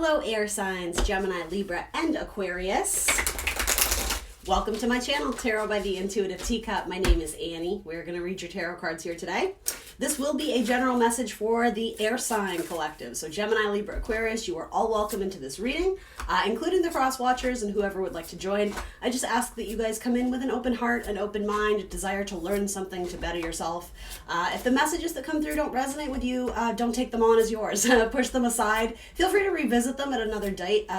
Hello air signs, Gemini, Libra, and Aquarius. Welcome to my channel, Tarot by the Intuitive Teacup. My name is Annie. We're going to read your tarot cards here today. This will be a general message for the air sign collective. So Gemini, Libra, Aquarius, you are all welcome into this reading, including the cross watchers and whoever would like to join. I just ask that you guys come in with an open heart, an open mind, a desire to learn something, to better yourself. If the messages that come through don't resonate with you, don't take them on as yours. Push them aside. Feel free to revisit them at another date,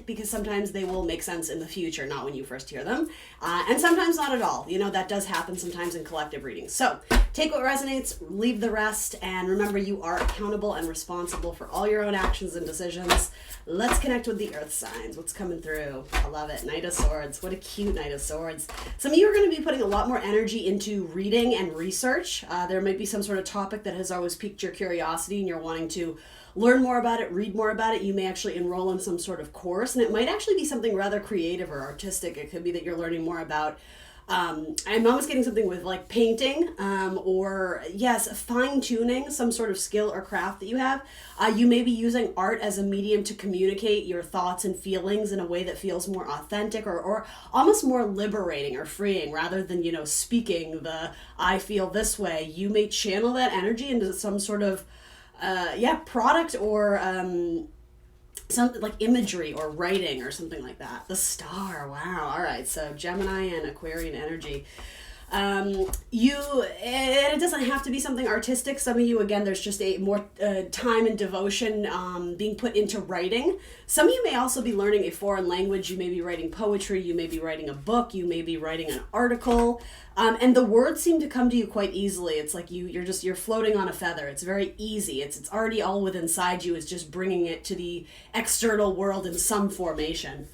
because sometimes they will make sense in the future, not when you first hear them. And sometimes not at all. You know, that does happen sometimes in collective readings. So take what resonates, leave the rest, and remember you are accountable and responsible for all your own actions and decisions. Let's connect with the earth signs. What's coming through? I love it. Knight of Swords. What a cute Knight of Swords. Some of you are going to be putting a lot more energy into reading and research. There might be some sort of topic that has always piqued your curiosity and you're wanting to learn more about it, read more about it. You may actually enroll in some sort of course, and it might actually be something rather creative or artistic. It could be that you're learning more about I'm almost getting something with like painting, or yes, fine tuning, some sort of skill or craft that you have. You may be using art as a medium to communicate your thoughts and feelings in a way that feels more authentic or almost more liberating or freeing, rather than, you know, speaking the I feel this way. You may channel that energy into some sort of product or something like imagery or writing or something like that. The Star. Wow. All right. So Gemini and Aquarian energy. It doesn't have to be something artistic. Some of you, again, there's just a more time and devotion being put into writing. Some of you may also be learning a foreign language. You may be writing poetry. You may be writing a book. You may be writing an article. And the words seem to come to you quite easily. It's like you're floating on a feather. It's very easy. It's already all within inside you. It's just bringing it to the external world in some formation.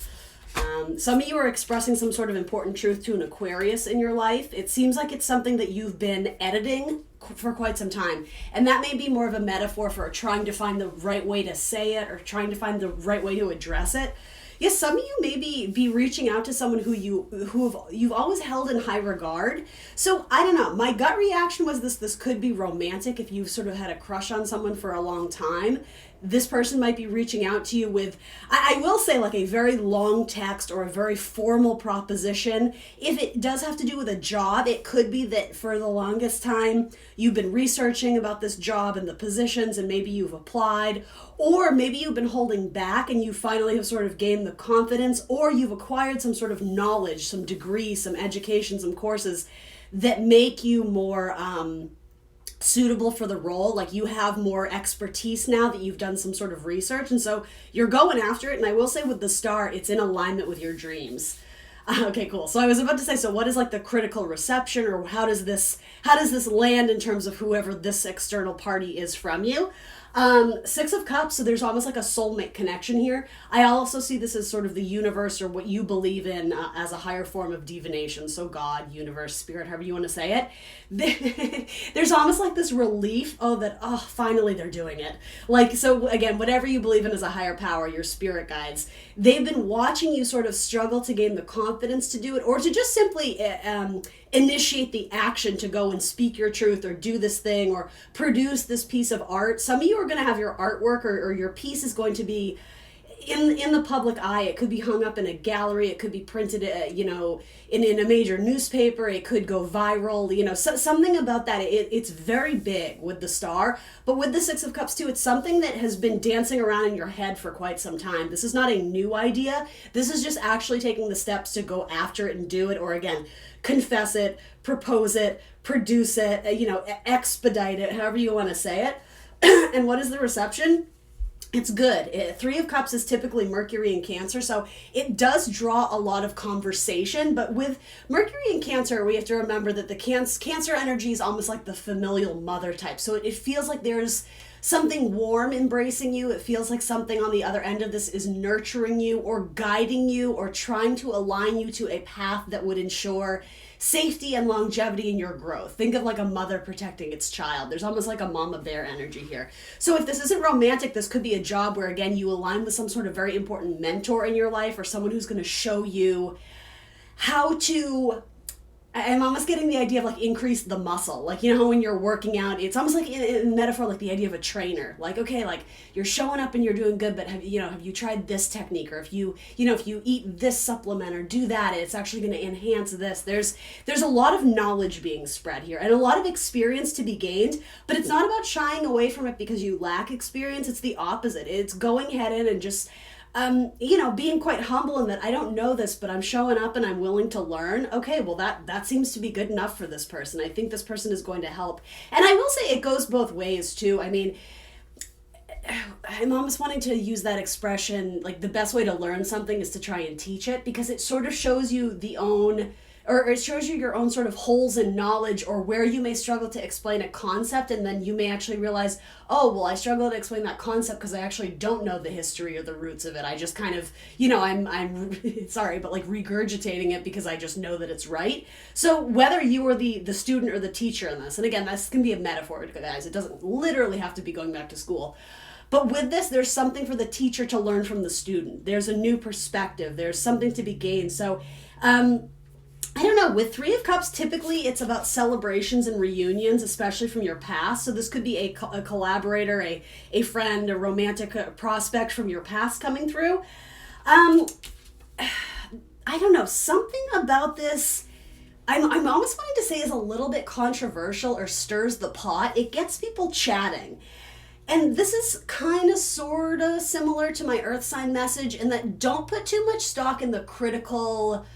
Some of you are expressing some sort of important truth to an Aquarius in your life. It seems like it's something that you've been editing for quite some time. And that may be more of a metaphor for trying to find the right way to say it or trying to find the right way to address it. Yes, some of you may be reaching out to someone who you've always held in high regard. So I don't know. My gut reaction was this could be romantic if you've sort of had a crush on someone for a long time. This person might be reaching out to you with, I will say, like a very long text or a very formal proposition. If it does have to do with a job, it could be that for the longest time you've been researching about this job and the positions, and maybe you've applied, or maybe you've been holding back and you finally have sort of gained the confidence, or you've acquired some sort of knowledge, some degree, some education, some courses that make you more suitable for the role. Like you have more expertise now that you've done some sort of research, and so you're going after it. And I will say with the Star, it's in alignment with your dreams. Okay, cool. So I was about to say, so what is like the critical reception, or how does this land in terms of whoever this external party is from you? Six of Cups, so there's almost like a soulmate connection here. I also see this as sort of the universe, or what you believe in as a higher form of divination. So God, universe, spirit, however you want to say it. There's almost like this relief, finally they're doing it. Like, so again, whatever you believe in as a higher power, your spirit guides, they've been watching you sort of struggle to gain the confidence to do it, or to just simply initiate the action to go and speak your truth, or do this thing, or produce this piece of art. Some of you are going to have your artwork or your piece is going to be in the public eye. It could be hung up in a gallery. It could be printed, in a major newspaper. It could go viral. Something about that. It's very big with the Star, but with the Six of Cups too, it's something that has been dancing around in your head for quite some time. This is not a new idea. This is just actually taking the steps to go after it and do it, or again, confess it, propose it, produce it, expedite it, however you want to say it. And what is the reception? It's good. Three of Cups is typically Mercury and Cancer, so it does draw a lot of conversation. But with Mercury and Cancer, we have to remember that the Cancer energy is almost like the familial mother type. So it feels like there's something warm embracing you. It feels like something on the other end of this is nurturing you, or guiding you, or trying to align you to a path that would ensure safety and longevity in your growth. Think of like a mother protecting its child. There's almost like a mama bear energy here. So if this isn't romantic, this could be a job where, again, you align with some sort of very important mentor in your life, or someone who's going to show you how to I'm almost getting the idea of like increase the muscle. Like, you know, when you're working out, it's almost like in metaphor, like the idea of a trainer. Like, okay, like you're showing up and you're doing good, but have you tried this technique? Or if if you eat this supplement or do that, it's actually going to enhance this. There's a lot of knowledge being spread here and a lot of experience to be gained, but it's not about shying away from it because you lack experience. It's the opposite. It's going head in and just being quite humble in that I don't know this, but I'm showing up and I'm willing to learn. Okay, well that seems to be good enough for this person. I think this person is going to help. And I will say it goes both ways too. I mean, I'm almost wanting to use that expression, like the best way to learn something is to try and teach it, because it sort of shows you it shows you your own sort of holes in knowledge, or where you may struggle to explain a concept, and then you may actually realize, oh, well, I struggle to explain that concept because I actually don't know the history or the roots of it. I just kind of, I'm sorry, but like regurgitating it because I just know that it's right. So whether you are the student or the teacher in this, and again, this can be a metaphor, guys. It doesn't literally have to be going back to school. But with this, there's something for the teacher to learn from the student. There's a new perspective. There's something to be gained. So, I don't know, with Three of Cups, typically it's about celebrations and reunions, especially from your past. So this could be a collaborator, a friend, a romantic prospect from your past coming through. I don't know, something about this, I'm almost wanting to say is a little bit controversial or stirs the pot. It gets people chatting. And this is kind of sort of similar to my Earth sign message in that don't put too much stock in the critical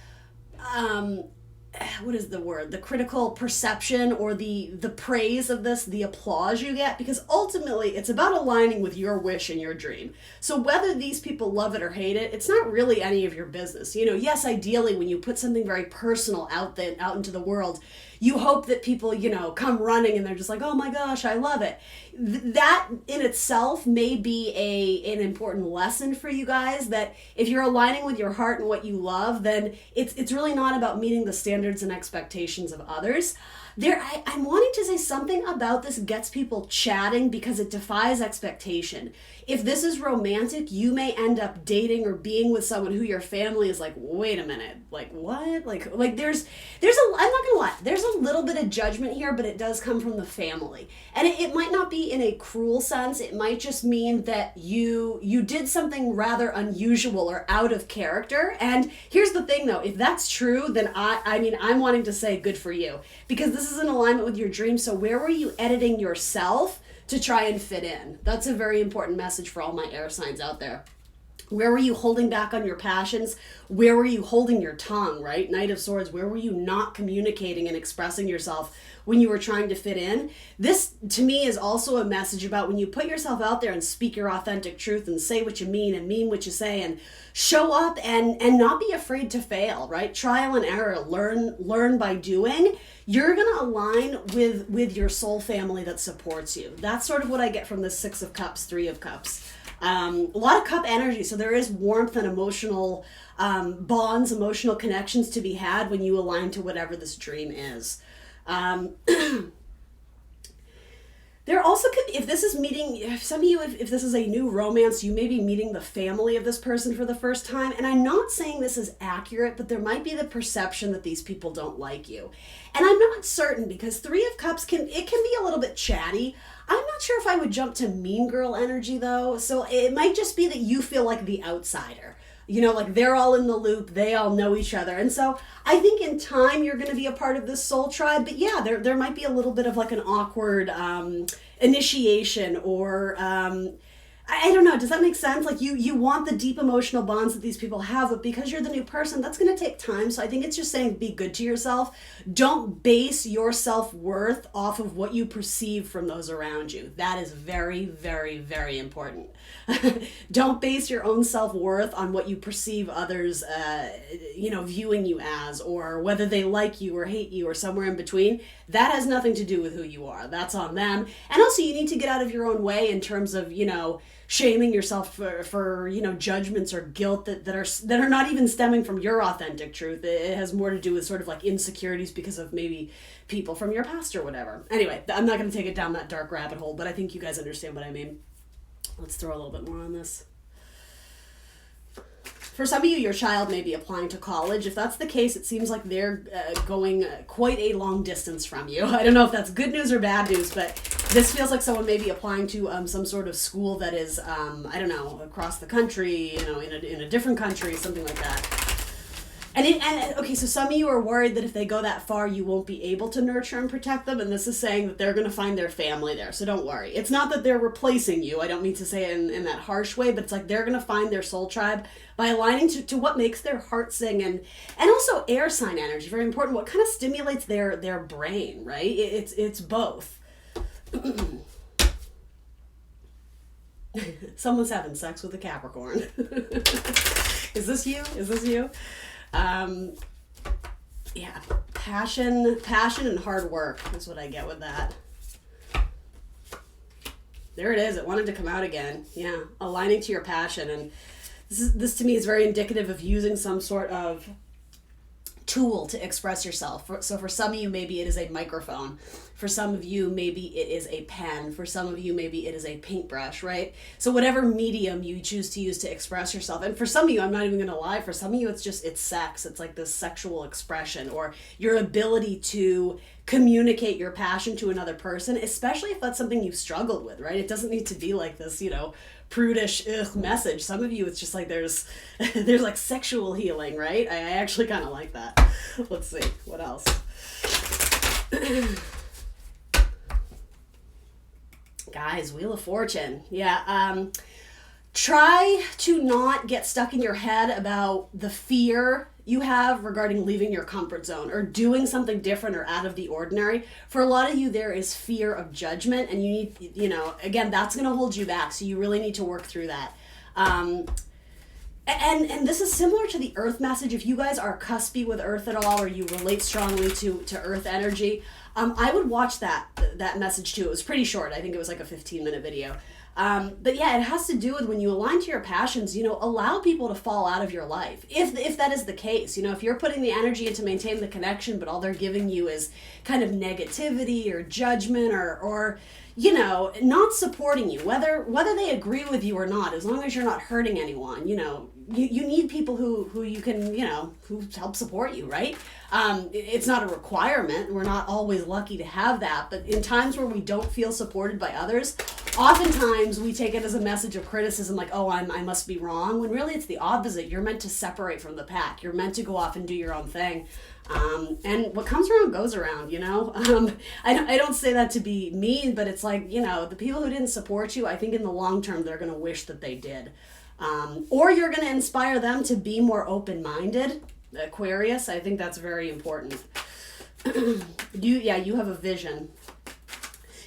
what is the word? The critical perception or the praise of this, the applause you get, because ultimately it's about aligning with your wish and your dream. So whether these people love it or hate it, it's not really any of your business. Yes, ideally when you put something very personal out into the world, you hope that people, come running and they're just like, oh my gosh, I love it. That in itself may be an important lesson for you guys, that if you're aligning with your heart and what you love, then it's really not about meeting the standards and expectations of others. I'm wanting to say something about this gets people chatting because it defies expectation. If this is romantic, you may end up dating or being with someone who your family is like, wait a minute, like what? Like there's I'm not gonna lie, there's a little bit of judgment here, but it does come from the family. And it might not be in a cruel sense. It might just mean that you did something rather unusual or out of character. And here's the thing though, if that's true, then I'm wanting to say good for you, because this is in alignment with your dream. So where were you editing yourself to try and fit in? That's a very important message for all my air signs out there. Where were you holding back on your passions? Where were you holding your tongue, right? Knight of Swords, where were you not communicating and expressing yourself when you were trying to fit in? This, to me, is also a message about when you put yourself out there and speak your authentic truth and say what you mean and mean what you say and show up and not be afraid to fail, right? Trial and error, learn by doing. You're going to align with your soul family that supports you. That's sort of what I get from the Six of Cups, Three of Cups. A lot of cup energy, so there is warmth and emotional bonds, emotional connections to be had when you align to whatever this dream is. There also could, if this is meeting, if some of you, if this is a new romance, you may be meeting the family of this person for the first time. And I'm not saying this is accurate, but there might be the perception that these people don't like you. And I'm not certain, because Three of Cups can be a little bit chatty. I'm not sure if I would jump to mean girl energy though. So it might just be that you feel like the outsider. Like they're all in the loop, they all know each other. And so I think in time you're going to be a part of this soul tribe. But yeah, there might be a little bit of like an awkward initiation or I don't know, does that make sense? Like you want the deep emotional bonds that these people have, but because you're the new person, that's going to take time. So I think it's just saying be good to yourself. Don't base your self-worth off of what you perceive from those around you. That is very, very, very important. Don't base your own self-worth on what you perceive others, viewing you as, or whether they like you or hate you or somewhere in between. That has nothing to do with who you are. That's on them. And also you need to get out of your own way in terms of, shaming yourself for judgments or guilt that are not even stemming from your authentic truth. It has more to do with sort of like insecurities because of maybe people from your past or whatever. Anyway, I'm not going to take it down that dark rabbit hole, but I think you guys understand what I mean. Let's throw a little bit more on this. For some of you, your child may be applying to college. If that's the case, it seems like they're going quite a long distance from you. I don't know if that's good news or bad news, but this feels like someone may be applying to some sort of school that is, I don't know, across the country, you know, in a different country, something like that. And okay, so some of you are worried that if they go that far, you won't be able to nurture and protect them. And this is saying that they're going to find their family there. So don't worry. It's not that they're replacing you. I don't mean to say it in that harsh way, but it's like they're going to find their soul tribe by aligning to what makes their heart sing. And also air sign energy, very important. What kind of stimulates their brain, right? It's both. Someone's having sex with a Capricorn. Is this you? Is this you? Yeah, passion and hard work is what I get with that. There it is. It wanted to come out again. Yeah, aligning to your passion. And this to me is very indicative of using some sort of tool to express yourself. So for some of you, maybe it is a microphone. For some of you, maybe it is a pen. For some of you, maybe it is a paintbrush, right? So whatever medium you choose to use to express yourself. And for some of you, I'm not even going to lie, for some of you, it's sex. It's like this sexual expression or your ability to communicate your passion to another person, especially if that's something you've struggled with, right? It doesn't need to be like this, you know, prudish message. Some of you, it's just like there's like sexual healing, right? I actually kind of like that. Let's see what else. Guys, Wheel of Fortune. Yeah. Try to not get stuck in your head about the fear you have regarding leaving your comfort zone or doing something different or out of the ordinary. For a lot of you, there is fear of judgment, and you need, you know, again, that's going to hold you back. So you really need to work through that. And this is similar to the Earth message. If you guys are cuspy with Earth at all, or you relate strongly to Earth energy, I would watch that message too. It was pretty short. I think it was like a 15-minute video. But yeah, it has to do with when you align to your passions, you know, allow people to fall out of your life. If that is the case, you know, if you're putting the energy in to maintain the connection, but all they're giving you is kind of negativity or judgment or you know, not supporting you, whether they agree with you or not, as long as you're not hurting anyone, you know, you need people who you can, you know, who help support you, right? It's not a requirement. We're not always lucky to have that, but in times where we don't feel supported by others, oftentimes we take it as a message of criticism, like, oh, I must be wrong, when really it's the opposite. You're meant to separate from the pack. You're meant to go off and do your own thing. And what comes around goes around, you know. I don't say that to be mean, but it's like, you know, the people who didn't support you, I think in the long term, they're going to wish that they did. Or you're going to inspire them to be more open-minded. Aquarius, I think that's very important. You have a vision.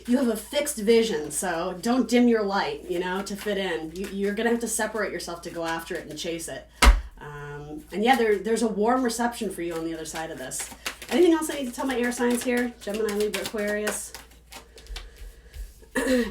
You have a fixed vision, so don't dim your light, you know, to fit in. You're going to have to separate yourself to go after it and chase it. And yeah, there's a warm reception for you on the other side of this. Anything else I need to tell my air signs here? Gemini, Libra, Aquarius.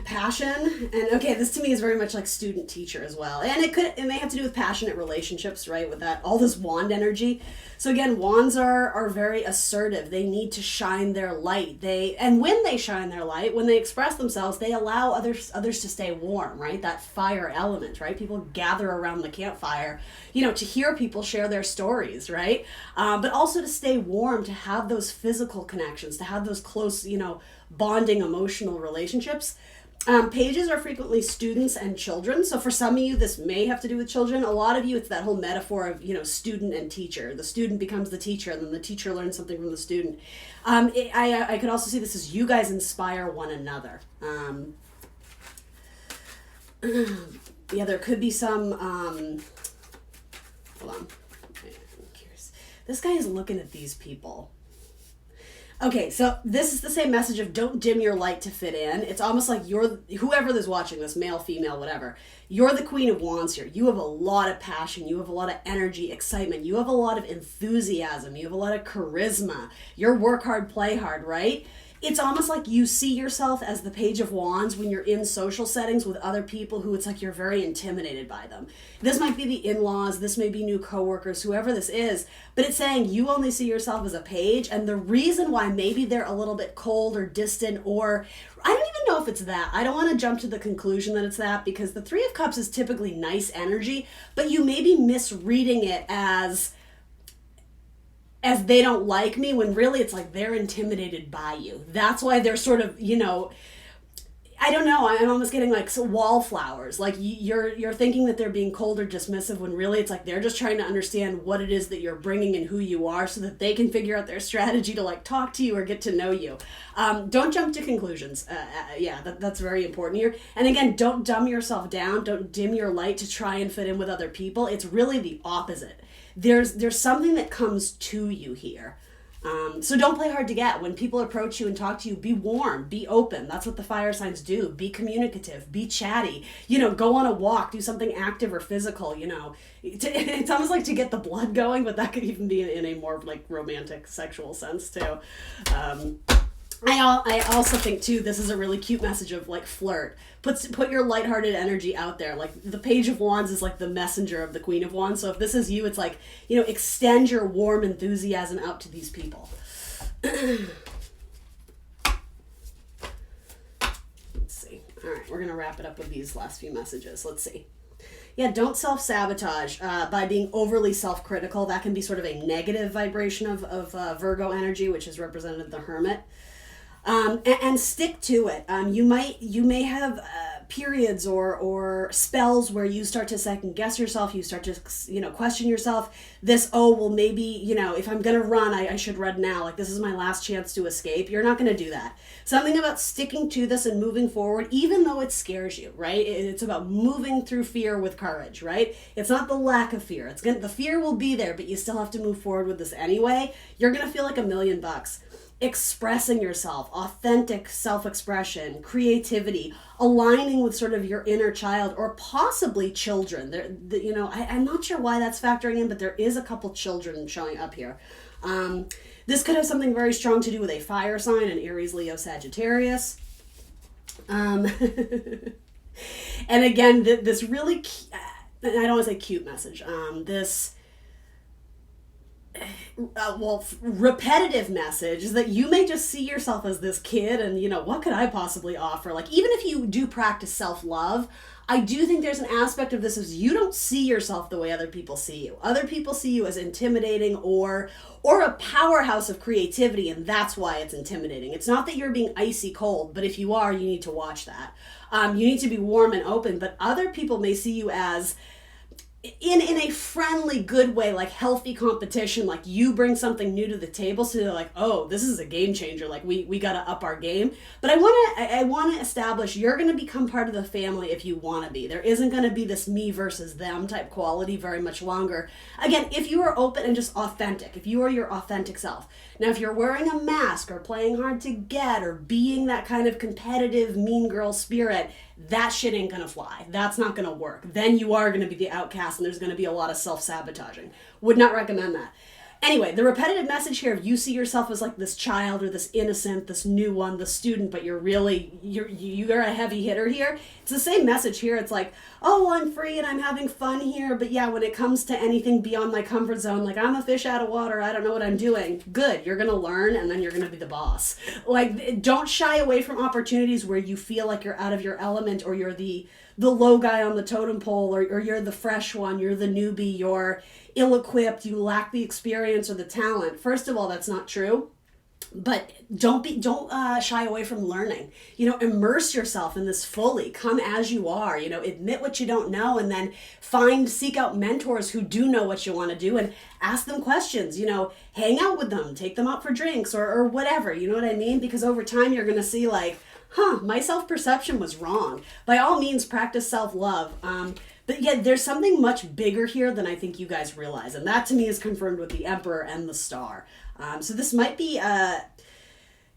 Passion. And okay, this to me is very much like student teacher as well. And it may have to do with passionate relationships, right? With that, all this wand energy. So again, wands are very assertive. They need to shine their light. And when they shine their light, when they express themselves, they allow others to stay warm, right? That fire element, right? People gather around the campfire, you know, to hear people share their stories, right? But also to stay warm, to have those physical connections, to have those close, you know, bonding emotional relationships. Pages are frequently students and children. So for some of you, this may have to do with children. A lot of you, it's that whole metaphor of, you know, student and teacher. The student becomes the teacher, and then the teacher learns something from the student. I could also see this as you guys inspire one another. Yeah, there could be some, hold on. I'm curious. This guy is looking at these people. Okay, so this is the same message of don't dim your light to fit in. It's almost like you're, whoever is watching this, male, female, whatever, you're the Queen of Wands here. You have a lot of passion. You have a lot of energy, excitement. You have a lot of enthusiasm. You have a lot of charisma. You're work hard, play hard, right? it's almost like you see yourself as the Page of Wands when you're in social settings with other people who it's like you're very intimidated by them. This might be the in-laws, this may be new coworkers, whoever this is, but it's saying you only see yourself as a page, and the reason why maybe they're a little bit cold or distant, or I don't even know if it's that. I don't want to jump to the conclusion that it's that, because the Three of Cups is typically nice energy, but you may be misreading it as they don't like me, when really it's like they're intimidated by you. That's why they're sort of, I don't know, I'm almost getting like wallflowers. Like you're thinking that they're being cold or dismissive, when really it's like they're just trying to understand what it is that you're bringing and who you are, so that they can figure out their strategy to like talk to you or get to know you. Don't jump to conclusions. That's very important here. And again, don't dumb yourself down. Don't dim your light to try and fit in with other people. It's really the opposite. There's something that comes to you here. So don't play hard to get. When people approach you and talk to you, be warm, be open. That's what the fire signs do. Be communicative, be chatty, go on a walk, do something active or physical, It's almost like to get the blood going, but that could even be in a more like romantic sexual sense too. I also think too, this is a really cute message of like flirt. Put your lighthearted energy out there. Like the Page of Wands is like the messenger of the Queen of Wands. So if this is you, it's like, extend your warm enthusiasm out to these people. Let's see. All right, we're going to wrap it up with these last few messages. Let's see. Yeah, don't self-sabotage by being overly self-critical. That can be sort of a negative vibration of Virgo energy, which is represented in the Hermit. And stick to it. You may have periods or spells where you start to second guess yourself. You start to question yourself. Maybe if I'm gonna run, I should run now. Like this is my last chance to escape. You're not gonna do that. Something about sticking to this and moving forward, even though it scares you, right? It's about moving through fear with courage, right? It's not the lack of fear. The fear will be there, but you still have to move forward with this anyway. You're gonna feel like $1,000,000. Expressing yourself, authentic self-expression, creativity, aligning with sort of your inner child or possibly children. I'm not sure why that's factoring in, but there is a couple children showing up here. This could have something very strong to do with a fire sign, an Aries, Leo, Sagittarius. And again, this really, I don't want to say cute message, repetitive message is that you may just see yourself as this kid and, what could I possibly offer? Like, even if you do practice self-love, I do think there's an aspect of this as you don't see yourself the way other people see you. Other people see you as intimidating or a powerhouse of creativity, and that's why it's intimidating. It's not that you're being icy cold, but if you are, you need to watch that. You need to be warm and open, but other people may see you as in a friendly, good way, like healthy competition, like you bring something new to the table, so they're like, oh, this is a game changer, like we got to up our game. But I want to establish you're going to become part of the family if you want to be. There isn't going to be this me versus them type quality very much longer. Again, if you are open and just authentic, if you are your authentic self. Now, if you're wearing a mask or playing hard to get or being that kind of competitive mean girl spirit, that shit ain't gonna fly. That's not gonna work. Then you are gonna be the outcast and there's gonna be a lot of self-sabotaging. Would not recommend that. Anyway, the repetitive message here, if you see yourself as like this child or this innocent, this new one, the student, but you're a heavy hitter here, it's the same message here. It's like, oh, I'm free and I'm having fun here, but yeah, when it comes to anything beyond my comfort zone, like I'm a fish out of water, I don't know what I'm doing. Good, you're gonna learn and then you're gonna be the boss. Like, don't shy away from opportunities where you feel like you're out of your element or you're the low guy on the totem pole or you're the fresh one, you're the newbie, you're ill-equipped, you lack the experience or the talent. First of all, that's not true. But don't shy away from learning. Immerse yourself in this fully. Come as you are. Admit what you don't know, and then seek out mentors who do know what you want to do, and ask them questions. Hang out with them, take them out for drinks or whatever. You know what I mean? Because over time you're gonna see like, my self-perception was wrong. By all means, practice self-love. But yet there's something much bigger here than I think you guys realize. And that to me is confirmed with the Emperor and the Star. So this might be,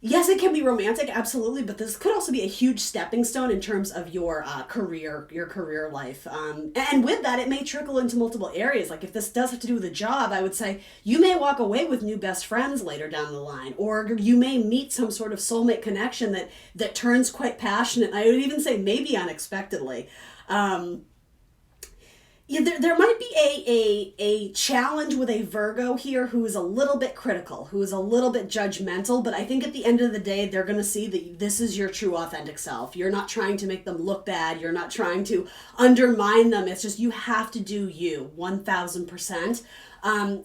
Yes, it can be romantic, absolutely, but this could also be a huge stepping stone in terms of your career life. And with that, it may trickle into multiple areas. Like if this does have to do with a job, I would say you may walk away with new best friends later down the line, or you may meet some sort of soulmate connection that turns quite passionate. I would even say maybe unexpectedly. Yeah, there might be a challenge with a Virgo here who is a little bit critical, who is a little bit judgmental, but I think at the end of the day, they're going to see that this is your true authentic self. You're not trying to make them look bad. You're not trying to undermine them. It's just you have to do you 1000%. And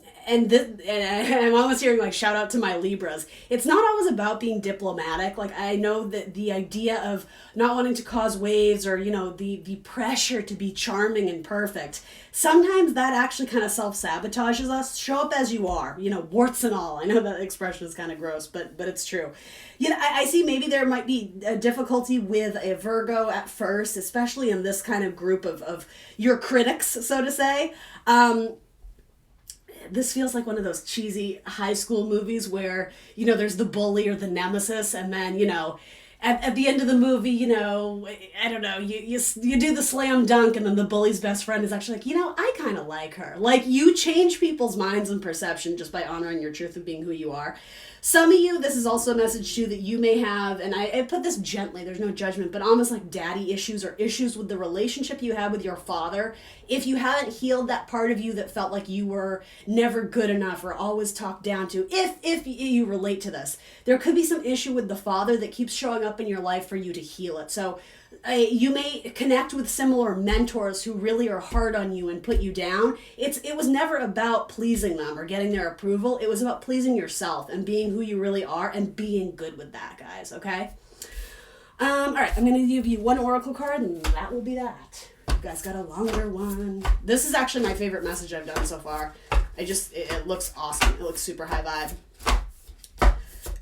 I'm almost hearing like shout out to my Libras. It's not always about being diplomatic. Like I know that the idea of not wanting to cause waves or, the pressure to be charming and perfect, sometimes that actually kind of self-sabotages us. Show up as you are, warts and all. I know that expression is kind of gross, but it's true. I see maybe there might be a difficulty with a Virgo at first, especially in this kind of group of your critics, so to say. This feels like one of those cheesy high school movies where, there's the bully or the nemesis, and then, at the end of the movie, I don't know, you do the slam dunk, and then the bully's best friend is actually like, I kind of like her. Like, you change people's minds and perception just by honoring your truth and being who you are. Some of you, this is also a message too that you may have, and I put this gently, there's no judgment, but almost like daddy issues or issues with the relationship you had with your father. If you haven't healed that part of you that felt like you were never good enough or always talked down to, if you relate to this, there could be some issue with the father that keeps showing up in your life for you to heal it. So you may connect with similar mentors who really are hard on you and put you down. It was never about pleasing them or getting their approval. It was about pleasing yourself and being who you really are and being good with that, guys, okay? All right, I'm going to give you one oracle card, and that will be that. You guys got a longer one. This is actually my favorite message I've done so far. It looks awesome. It looks super high vibe.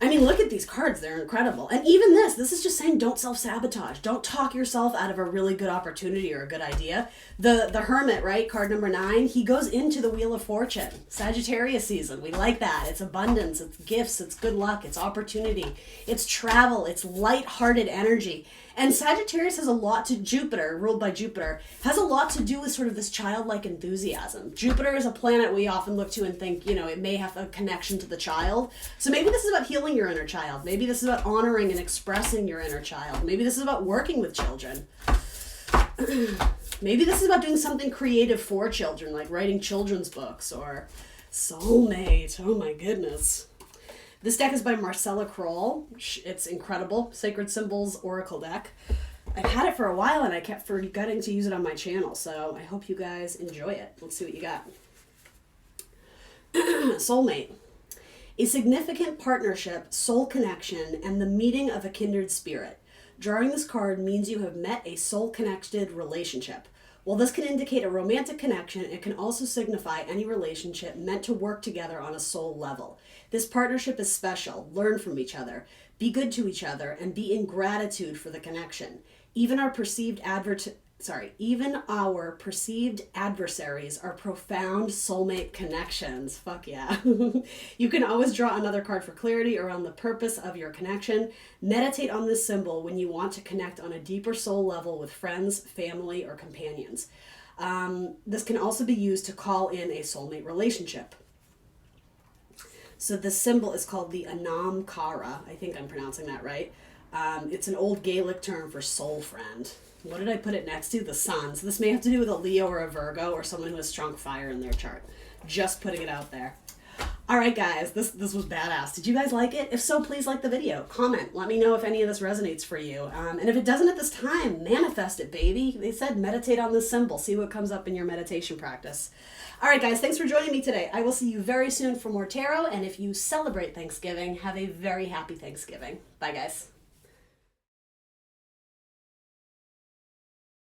I mean, look at these cards. They're incredible. And even this is just saying don't self-sabotage. Don't talk yourself out of a really good opportunity or a good idea. The Hermit, right? Card number 9, he goes into the Wheel of Fortune. Sagittarius season. We like that. It's abundance. It's gifts. It's good luck. It's opportunity. It's travel. It's light-hearted energy. And Sagittarius has a lot to, Jupiter, ruled by Jupiter, has a lot to do with sort of this childlike enthusiasm. Jupiter is a planet we often look to and think, it may have a connection to the child. So maybe this is about healing your inner child. Maybe this is about honoring and expressing your inner child. Maybe this is about working with children. Maybe this is about doing something creative for children, like writing children's books or soulmate. Oh my goodness. This deck is by Marcella Kroll. It's incredible. Sacred Symbols Oracle deck. I've had it for a while and I kept forgetting to use it on my channel, so I hope you guys enjoy it. Let's see what you got. Soulmate. A significant partnership, soul connection, and the meeting of a kindred spirit. Drawing this card means you have met a soul-connected relationship. While this can indicate a romantic connection, it can also signify any relationship meant to work together on a soul level. This partnership is special. Learn from each other. Be good to each other and be in gratitude for the connection. Even our perceived adversaries are profound soulmate connections. Fuck yeah. You can always draw another card for clarity around the purpose of your connection. Meditate on this symbol when you want to connect on a deeper soul level with friends, family, or companions. This can also be used to call in a soulmate relationship. So this symbol is called the Anam Cara. I think I'm pronouncing that right. It's an old Gaelic term for soul friend. What did I put it next to? The sun. So this may have to do with a Leo or a Virgo or someone who has strong fire in their chart. Just putting it out there. All right, guys, this was badass. Did you guys like it? If so, please like the video. Comment. Let me know if any of this resonates for you. And if it doesn't at this time, manifest it, baby. They said meditate on this symbol. See what comes up in your meditation practice. All right, guys, thanks for joining me today. I will see you very soon for more tarot. And if you celebrate Thanksgiving, have a very happy Thanksgiving. Bye, guys.